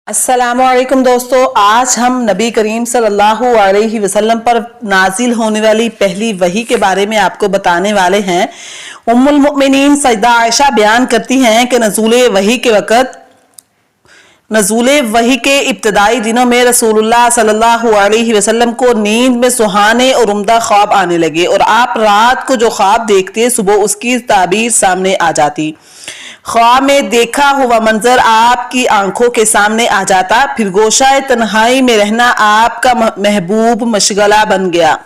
अस्सलाम वालेकुम दोस्तों, आज हम नबी करीम सल्लल्लाहु अलैहि वसल्लम पर नाजिल होने वाली पहली वही के बारे में आपको बताने वाले हैं। उम्मुल मुमिनीन सैयदा आयशा बयान करती हैं कि नज़ूले वही के इब्तदाई दिनों में रसूलुल्लाह सल्लल्लाहु अलैहि वसल्लम को नींद में सुहाने और उम्दा ख्वाब आने लगे और आप रात को जो ख्वाब देखते सुबह उसकी ताबीर सामने आ जाती। ख्वाब में देखा हुआ मंजर आपकी आंखों के सामने आ जाता। फिर गोशाए तन्हाई में रहना आपका महबूब मशगला बन गया।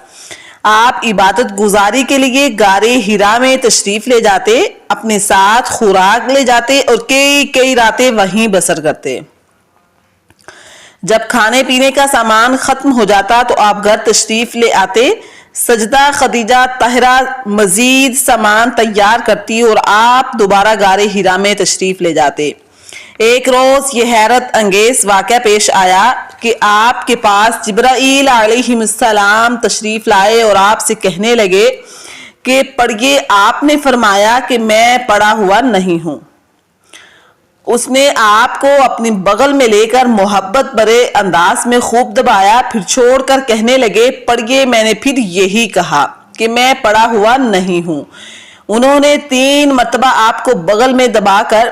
आप इबादत गुजारी के लिए गारे हिरा में तशरीफ ले जाते, अपने साथ खुराक ले जाते और कई कई रातें वहीं बसर करते। जब खाने पीने का सामान खत्म हो जाता तो आप घर तशरीफ ले आते। सजदा खदीजा तहरा मजीद सामान तैयार करती और आप दोबारा गारे हिरा में तशरीफ ले जाते। एक रोज ये हैरत अंगेज वाक़या पेश आया कि आपके पास जिब्राईल अलैहिस्सलाम तशरीफ लाए और आपसे कहने लगे कि पढ़िए। आपने फरमाया कि मैं पढ़ा हुआ नहीं हूं। उसने आपको अपनी बगल में लेकर मोहब्बत भरे अंदाज में खूब दबाया, फिर छोड़कर कहने लगे पढ़िए। मैंने फिर यही कहा कि मैं पढ़ा हुआ नहीं हूं। उन्होंने 3 मरतबा आपको बगल में दबाकर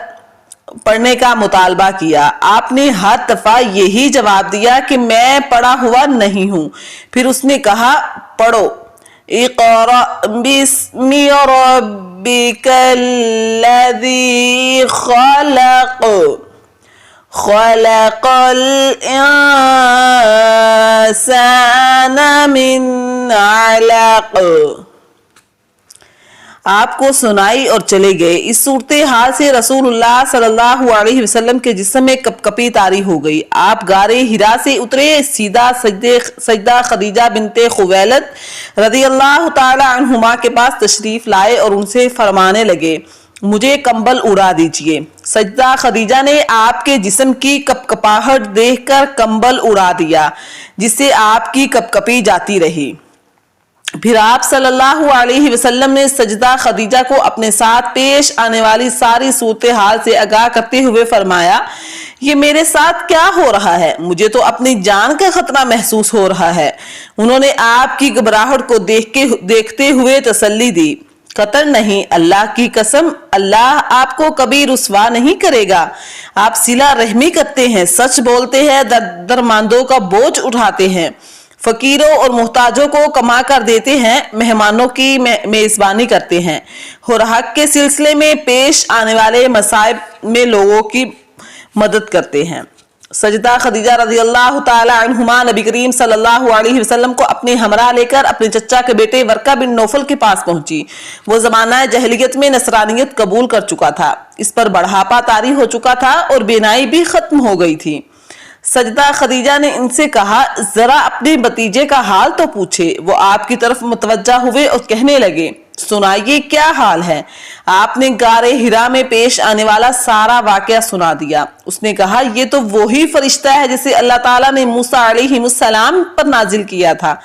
पढ़ने का मुतालबा किया। आपने हर दफा यही जवाब दिया कि मैं पढ़ा हुआ नहीं हूं। फिर उसने कहा पढ़ो, इक़रा बिस्मि रब्बिकल लज़ी खलक़ खलक़ल इंसाना मिन अलक़। आपको सुनाई और चले गए। इस सूरत हाल से रसूलुल्लाह सल्लल्लाहु अलैहि वसल्लम के जिस्म में कपकपी तारी हो गई। आप गारे हिरा से उतरे, सीधा सजदा खदीजा बिनते खुवैलद रज़ियल्लाहु ताला अन्हुमा के पास तशरीफ लाए और उनसे फरमाने लगे मुझे कंबल उड़ा दीजिए। सजदा खदीजा ने आपके जिस्म की कपकपाहट देखकर कंबल उड़ा दिया, जिससे आपकी कपकपी जाती रही। फिर आप सल्लल्लाहु अलैहि वसल्लम ने सजदा खदीजा को अपने साथ पेश आने वाली सारी सूरत हाल से आगाह करते हुए फरमाया ये मेरे साथ क्या हो रहा है, मुझे तो अपनी जान का खतरा महसूस हो रहा है। उन्होंने आपकी घबराहट को देखते हुए तसल्ली दी, कतर नहीं, अल्लाह की कसम, अल्लाह आपको कभी रुसवा नहीं करेगा। आप सिला रहमी करते हैं, सच बोलते हैं, दरदमंदों का बोझ उठाते हैं, फकीरों और मुहताजों को कमा कर देते हैं, मेहमानों की मेजबानी करते हैं और हक के सिलसिले में पेश आने वाले मसाइब में लोगों की मदद करते हैं। सजदा खदीजा रज़ियल्लाहु ताला अन्हुमा नबी करीम सल्लल्लाहु अलैहि वसल्लम को अपने हमरा लेकर अपने चचा के बेटे वर्का बिन नौफल के पास पहुंची। वो जमाना जहलियत में नसरानियत कबूल कर चुका था, इस पर बढ़ापा तारी हो चुका था और बेनाई भी खत्म हो गई थी। सजदा खदीजा ने इनसे कहा जरा अपने भतीजे का हाल तो पूछे। वो आपकी तरफ मुतवज्जा हुए और कहने लगे सुनाइए क्या हाल है। आपने गारे हिरा में पेश आने वाला सारा वाकया सुना दिया। उसने कहा ये तो वही फरिश्ता है जिसे अल्लाह ताला ने मूसा अलैहिस्सलाम पर नाजिल किया था।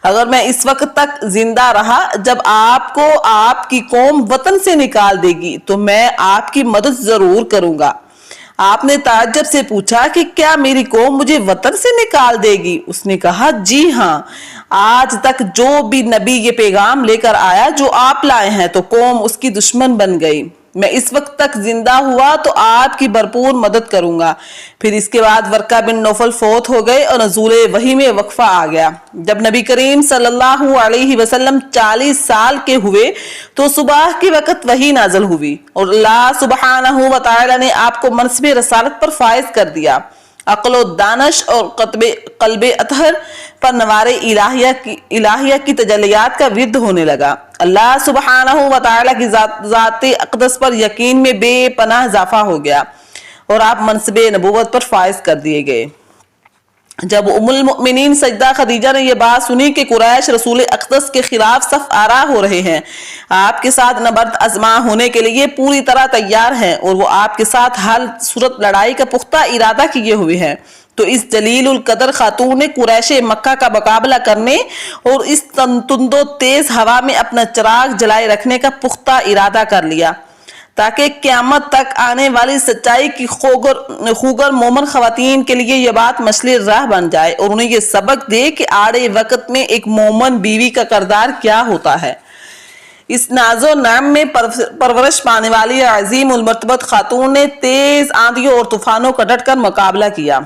अगर मैं इस वक्त तक जिंदा रहा, जब आपको आपकी कौम वतन से निकाल देगी तो मैं आपकी मदद जरूर करूंगा। आपने ताज्जुब से पूछा कि क्या मेरी कौम मुझे वतन से निकाल देगी? उसने कहा जी हाँ, आज तक जो भी नबी ये पैगाम लेकर आया जो आप लाए हैं तो कौम उसकी दुश्मन बन गई। मैं इस वक्त तक जिंदा हुआ तो आपकी भरपूर मदद करूंगा। फिर इसके बाद वर्का बिन नौफल फौत हो गए और नज़ूले वही में वक्फा आ गया। जब नबी करीम सल्लल्लाहु अलैहि वसल्लम 40 साल के हुए तो सुबह के वक्त वही नाज़िल हुई और अल्लाह सुब्हानहू व तआला ने आपको मनसबे रसालत पर फाइज कर दिया। अक्ल दानश और कल्बे अतहर पर नवारे इलाहिया की तजल्लियात का विरद होने लगा। अल्लाह सुब्हानहू व तआला की ज़ाते अक़दस पर यकीन में बेपनाह इजाफा हो गया और आप मनसबे नबूवत पर फाइज कर दिए गए। जब उम्मुल मुमिनीन सजदा खदीजा ने यह बात सुनी कि कुरैश रसूल अक़दस के खिलाफ सफ आरा हो रहे हैं, आपके साथ नबर्द आज़मा होने के लिए पूरी तरह तैयार हैं और वो आपके साथ हर सूरत लड़ाई का पुख्ता इरादा किए हुए हैं, तो इस जलीलुल कदर खातून ने कुरैश मक्का का मुकाबला करने और इस तंदो तेज हवा में अपना चिराग जलाए रखने का पुख्ता इरादा कर लिया। تاکہ قیامت تک آنے والی سچائی کی خوگر مومن خواتین کے لیے یہ بات مشعل راہ بن جائے اور انہیں یہ سبق دے کہ آڑے وقت میں ایک مومن بیوی کا کردار کیا ہوتا ہے۔ اس ناز و نعم میں پرورش پانے والی عظیم المرتبت خاتون نے تیز آندھیوں اور طوفانوں کا ڈٹ کر مقابلہ کیا،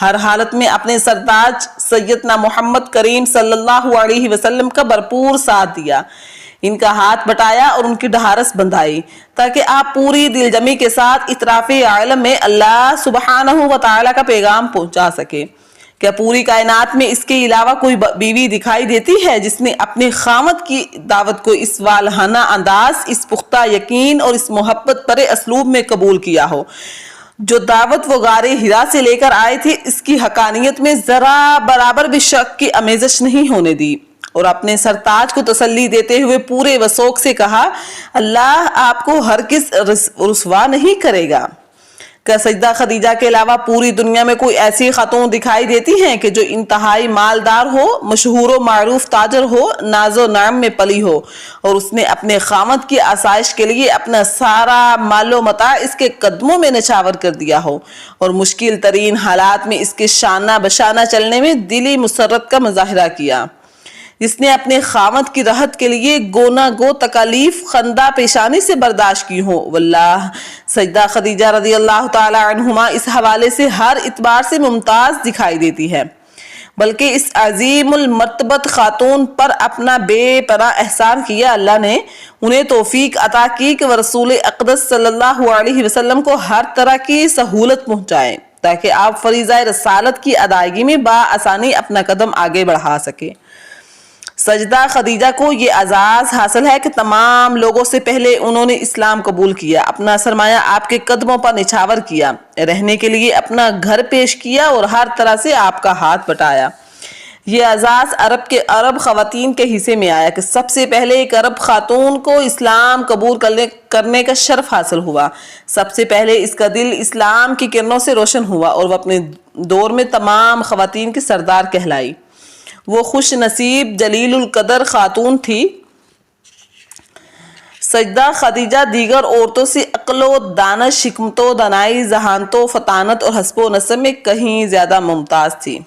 ہر حالت میں اپنے سرتاج سیدنا محمد کریم صلی اللہ علیہ وسلم کا بھرپور ساتھ دیا، ان کا ہاتھ بٹایا اور ان کی ڈھارس بندھائی تاکہ آپ پوری دل جمی کے ساتھ اطراف عالم میں اللہ سبحانہ و تعالیٰ کا پیغام پہنچا سکے۔ کیا پوری کائنات میں اس کے علاوہ کوئی بیوی دکھائی دیتی ہے جس نے اپنے خاوند کی دعوت کو اس والہانہ انداز، اس پختہ یقین اور اس محبت پر اسلوب میں قبول کیا ہو؟ جو دعوت وہ غار حرا سے لے کر آئے تھے اس کی حقانیت میں ذرا برابر بھی شک کی آمیزش نہیں ہونے دی، اور اپنے سرتاج کو تسلی دیتے ہوئے پورے وثوق سے کہا، اللہ آپ کو ہرگز رسوا نہیں کرے گا۔ کیا سیدہ خدیجہ کے علاوہ پوری دنیا میں کوئی ایسی خاتون دکھائی دیتی ہیں کہ جو انتہائی مالدار ہو، مشہور و معروف تاجر ہو، ناز و نعم میں پلی ہو، اور اس نے اپنے خاوند کی آسائش کے لیے اپنا سارا مال و متاع اس کے قدموں میں نچھاور کر دیا ہو، اور مشکل ترین حالات میں اس کے شانہ بشانہ چلنے میں دلی مسرت کا مظاہرہ کیا، جس نے اپنے خاوند کی راحت کے لیے گونا گو تکالیف خندہ پیشانی سے برداشت کی ہوں؟ واللہ سیدہ خدیجہ رضی اللہ تعالی عنہما اس حوالے سے ہر اعتبار سے ممتاز دکھائی دیتی ہے، بلکہ اس عظیم المرتبت خاتون پر اپنا بے پناہ احسان کیا اللہ نے انہیں توفیق عطا کی کہ وہ رسول اقدس صلی اللہ علیہ وسلم کو ہر طرح کی سہولت پہنچائیں تاکہ آپ فریضہ رسالت کی ادائیگی میں بآسانی اپنا قدم آگے بڑھا سکیں۔ سجدہ خدیجہ کو یہ اعزاز حاصل ہے کہ تمام لوگوں سے پہلے انہوں نے اسلام قبول کیا، اپنا سرمایہ آپ کے قدموں پر نچھاور کیا، رہنے کے لیے اپنا گھر پیش کیا اور ہر طرح سے آپ کا ہاتھ بٹایا۔ یہ اعزاز عرب خواتین کے حصے میں آیا کہ سب سے پہلے ایک عرب خاتون کو اسلام قبول کرنے کا شرف حاصل ہوا، سب سے پہلے اس کا دل اسلام کی کرنوں سے روشن ہوا اور وہ اپنے دور میں تمام خواتین کی سردار کہلائی۔ وہ خوش نصیب جلیل القدر خاتون تھی۔ سجدہ خدیجہ دیگر عورتوں سے عقل و دانش، حکمت و دانائی، ذہانت و فطانت اور حسب و نسب میں کہیں زیادہ ممتاز تھی۔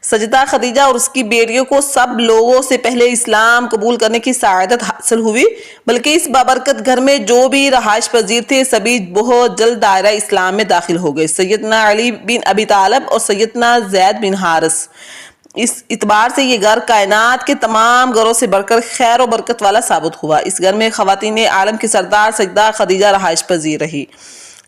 سجدہ خدیجہ اور اس کی بیٹیوں کو سب لوگوں سے پہلے اسلام قبول کرنے کی سعادت حاصل ہوئی، بلکہ اس بابرکت گھر میں جو بھی رہائش پذیر تھے سبھی بہت جلد دائرہ اسلام میں داخل ہو گئے۔ سیدنا علی بن ابی طالب اور سیدنا زید بن حارث، اس اعتبار سے یہ گھر کائنات کے تمام گھروں سے بڑھ کر خیر و برکت والا ثابت ہوا۔ اس گھر میں خواتین عالم کی سردار سجدہ خدیجہ رہائش پذیر رہی۔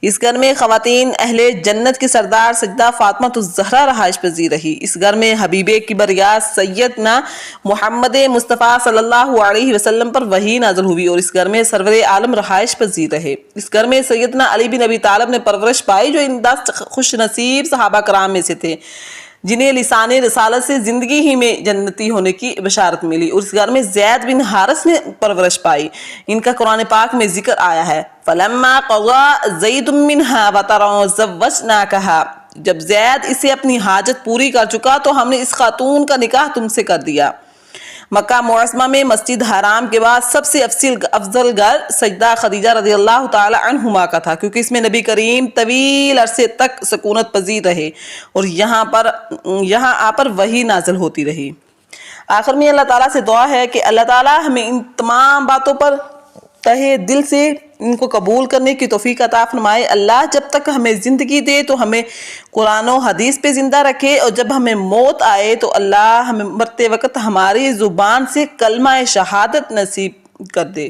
اس گھر میں خواتین اہل جنت کی سردار سجدہ فاطمہ الزہرا رہائش پذیر رہی۔ اس گھر میں حبیب کبریاء سیدنا محمد مصطفیٰ صلی اللہ علیہ وسلم پر وحی نازل ہوئی اور اس گھر میں سرور عالم رہائش پذیر رہے۔ اس گھر میں سیدنا علی بن ابی طالب نے پرورش پائی جو ان 10 خوش نصیب صحابہ کرام میں سے تھے جنہیں لسان رسالت سے زندگی ہی میں جنتی ہونے کی بشارت ملی، اور اس گھر میں زید بن حارث نے پرورش پائی، ان کا قرآن پاک میں ذکر آیا ہے، فَلَمَّا قَضَى زَيْدٌ مِّنْهَا وَطَرًا زَوَّجْنَاكَهَا، جب زید اسے اپنی حاجت پوری کر چکا تو ہم نے اس خاتون کا نکاح تم سے کر دیا۔ مکہ معظمہ میں مسجد حرام کے بعد سب سے افضل گھر سجدہ خدیجہ رضی اللہ تعالی عنہما کا تھا، کیونکہ اس میں نبی کریم طویل عرصے تک سکونت پذیر رہے اور یہاں آ پر وحی نازل ہوتی رہی۔ آخر میں اللہ تعالیٰ سے دعا ہے کہ اللہ تعالیٰ ہمیں ان تمام باتوں پر تہہ دل سے ان کو قبول کرنے کی توفیق عطا فرمائے۔ اللہ جب تک ہمیں زندگی دے تو ہمیں قرآن و حدیث پہ زندہ رکھے، اور جب ہمیں موت آئے تو اللہ ہمیں مرتے وقت ہماری زبان سے کلمہ شہادت نصیب کر دے۔